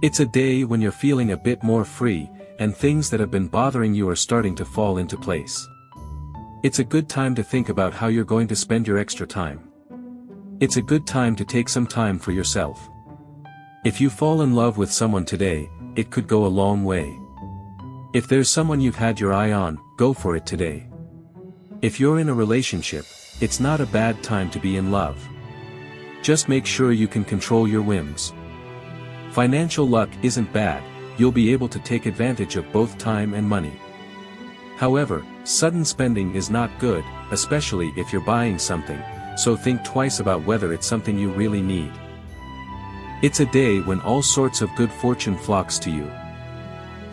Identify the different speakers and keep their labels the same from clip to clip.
Speaker 1: It's a day when you're feeling a bit more free, and things that have been bothering you are starting to fall into place. It's a good time to think about how you're going to spend your extra time. It's a good time to take some time for yourself. If you fall in love with someone today, it could go a long way. If there's someone you've had your eye on, go for it today. If you're in a relationship, it's not a bad time to be in love. Just make sure you can control your whims. Financial luck isn't bad, you'll be able to take advantage of both time and money. However, sudden spending is not good, especially if you're buying something, so think twice about whether it's something you really need. It's a day when all sorts of good fortune flocks to you.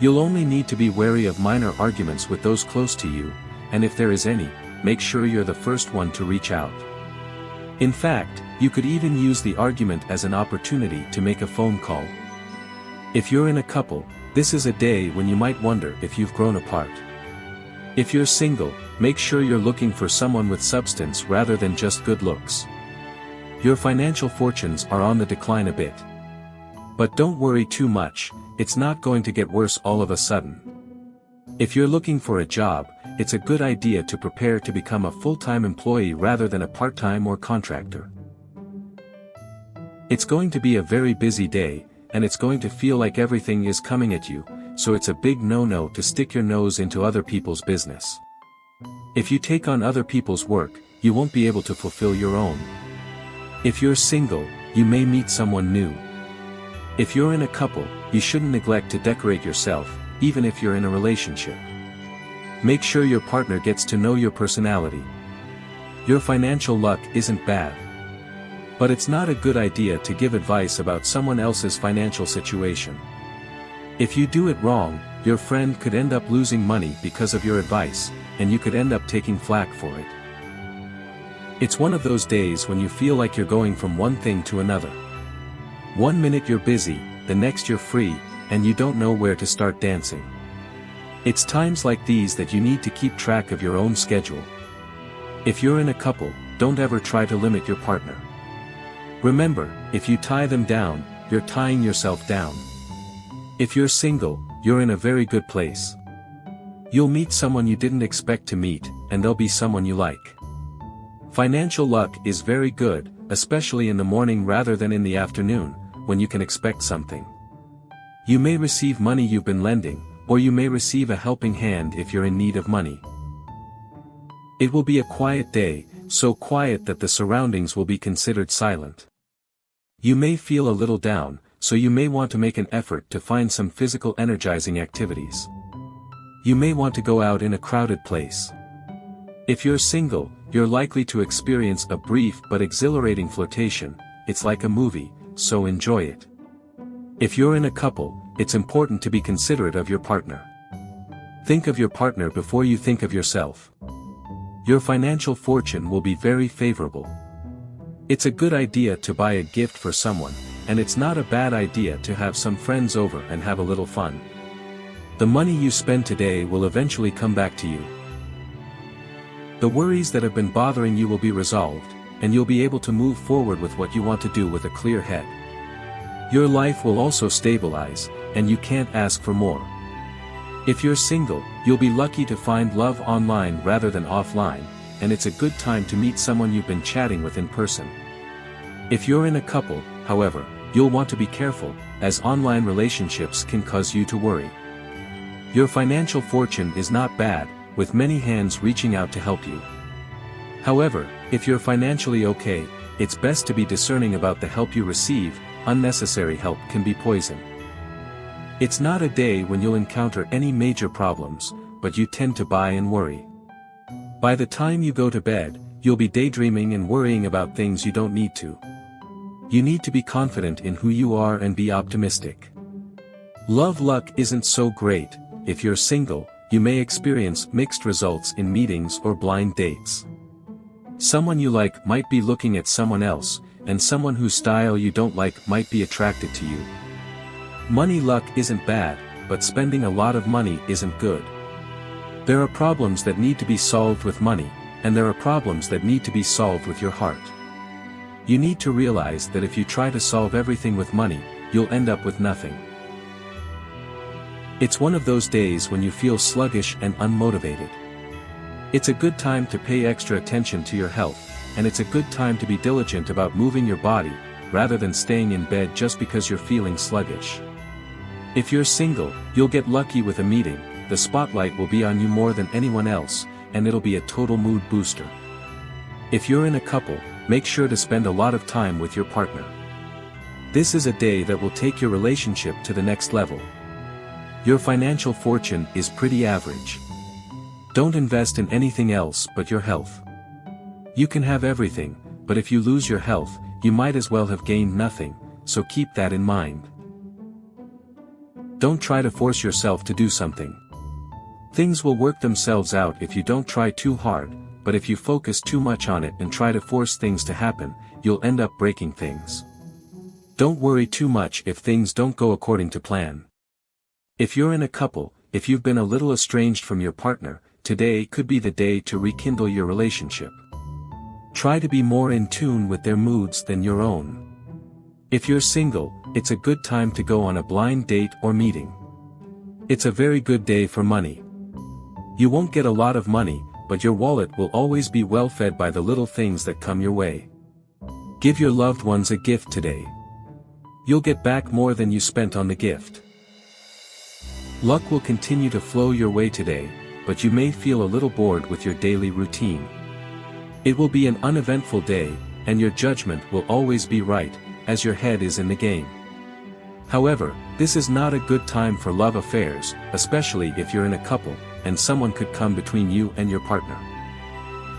Speaker 1: You'll only need to be wary of minor arguments with those close to you, and if there is any, make sure you're the first one to reach out. In fact, you could even use the argument as an opportunity to make a phone call. If you're in a couple, this is a day when you might wonder if you've grown apart. If you're single, make sure you're looking for someone with substance rather than just good looks. Your financial fortunes are on the decline a bit. But don't worry too much, it's not going to get worse all of a sudden. If you're looking for a job, it's a good idea to prepare to become a full-time employee rather than a part-time or contractor. It's going to be a very busy day, and it's going to feel like everything is coming at you, so it's a big no-no to stick your nose into other people's business. If you take on other people's work, you won't be able to fulfill your own. If you're single, you may meet someone new. If you're in a couple, you shouldn't neglect to decorate yourself, even if you're in a relationship. Make sure your partner gets to know your personality. Your financial luck isn't bad. But it's not a good idea to give advice about someone else's financial situation. If you do it wrong, your friend could end up losing money because of your advice, and you could end up taking flack for it. It's one of those days when you feel like you're going from one thing to another. One minute you're busy, the next you're free, and you don't know where to start dancing. It's times like these that you need to keep track of your own schedule. If you're in a couple, don't ever try to limit your partner. Remember, if you tie them down, you're tying yourself down. If you're single, you're in a very good place. You'll meet someone you didn't expect to meet, and they'll be someone you like. Financial luck is very good, especially in the morning rather than in the afternoon, when you can expect something. You may receive money you've been lending, or you may receive a helping hand if you're in need of money. It will be a quiet day, so quiet that the surroundings will be considered silent. You may feel a little down, so you may want to make an effort to find some physical energizing activities. You may want to go out in a crowded place. If you're single, you're likely to experience a brief but exhilarating flirtation. It's like a movie, so enjoy it. If you're in a couple, it's important to be considerate of your partner. Think of your partner before you think of yourself. Your financial fortune will be very favorable. It's a good idea to buy a gift for someone, and it's not a bad idea to have some friends over and have a little fun. The money you spend today will eventually come back to you. The worries that have been bothering you will be resolved, and you'll be able to move forward with what you want to do with a clear head. Your life will also stabilize, and you can't ask for more. If you're single, you'll be lucky to find love online rather than offline, and it's a good time to meet someone you've been chatting with in person. If you're in a couple, however, you'll want to be careful, as online relationships can cause you to worry. Your financial fortune is not bad, with many hands reaching out to help you. However, if you're financially okay, it's best to be discerning about the help you receive. Unnecessary help can be poison. It's not a day when you'll encounter any major problems, but you tend to buy and worry. By the time you go to bed, you'll be daydreaming and worrying about things you don't need to. You need to be confident in who you are and be optimistic. Love luck isn't so great. If you're single, you may experience mixed results in meetings or blind dates. Someone you like might be looking at someone else, and someone whose style you don't like might be attracted to you. Money luck isn't bad, but spending a lot of money isn't good. There are problems that need to be solved with money, and there are problems that need to be solved with your heart. You need to realize that if you try to solve everything with money, you'll end up with nothing. It's one of those days when you feel sluggish and unmotivated. It's a good time to pay extra attention to your health, and it's a good time to be diligent about moving your body, rather than staying in bed just because you're feeling sluggish. If you're single, you'll get lucky with a meeting, the spotlight will be on you more than anyone else, and it'll be a total mood booster. If you're in a couple, make sure to spend a lot of time with your partner. This is a day that will take your relationship to the next level. Your financial fortune is pretty average. Don't invest in anything else but your health. You can have everything, but if you lose your health, you might as well have gained nothing, so keep that in mind. Don't try to force yourself to do something. Things will work themselves out if you don't try too hard, but if you focus too much on it and try to force things to happen, you'll end up breaking things. Don't worry too much if things don't go according to plan. If you're in a couple, if you've been a little estranged from your partner, today could be the day to rekindle your relationship. Try to be more in tune with their moods than your own. If you're single, it's a good time to go on a blind date or meeting. It's a very good day for money. You won't get a lot of money, but your wallet will always be well fed by the little things that come your way. Give your loved ones a gift today. You'll get back more than you spent on the gift. Luck will continue to flow your way today, but you may feel a little bored with your daily routine. It will be an uneventful day, and your judgment will always be right, as your head is in the game. However, this is not a good time for love affairs, especially if you're in a couple, and someone could come between you and your partner.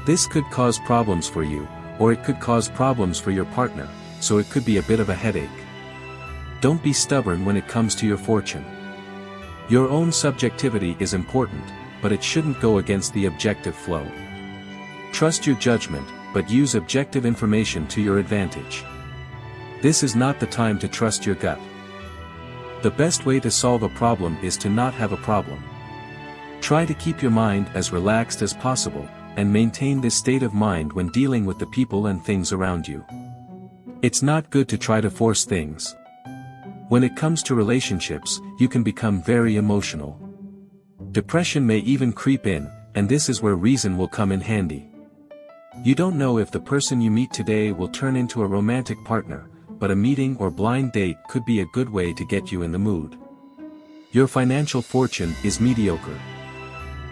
Speaker 1: This could cause problems for you, or it could cause problems for your partner, so it could be a bit of a headache. Don't be stubborn when it comes to your fortune. Your own subjectivity is important, but it shouldn't go against the objective flow. Trust your judgment, but use objective information to your advantage. This is not the time to trust your gut. The best way to solve a problem is to not have a problem. Try to keep your mind as relaxed as possible, and maintain this state of mind when dealing with the people and things around you. It's not good to try to force things. When it comes to relationships, you can become very emotional. Depression may even creep in, and this is where reason will come in handy. You don't know if the person you meet today will turn into a romantic partner, but a meeting or blind date could be a good way to get you in the mood. Your financial fortune is mediocre.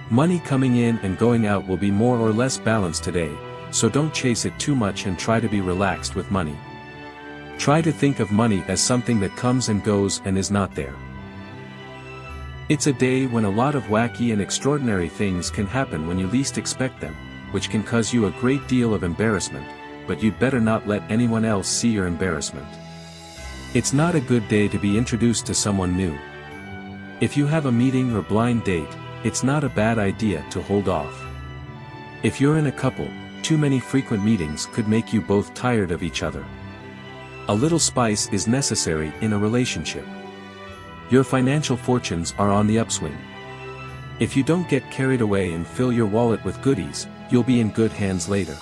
Speaker 1: Money coming in and going out will be more or less balanced today, so don't chase it too much and try to be relaxed with money. Try to think of money as something that comes and goes and is not there. It's a day when a lot of wacky and extraordinary things can happen when you least expect them, which can cause you a great deal of embarrassment, but you'd better not let anyone else see your embarrassment. It's not a good day to be introduced to someone new. If you have a meeting or blind date, it's not a bad idea to hold off. If you're in a couple, too many frequent meetings could make you both tired of each other. A little spice is necessary in a relationship. Your financial fortunes are on the upswing. If you don't get carried away and fill your wallet with goodies, you'll be in good hands later.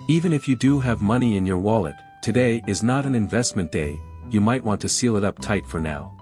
Speaker 1: Even if you do have money in your wallet, today is not an investment day, you might want to seal it up tight for now.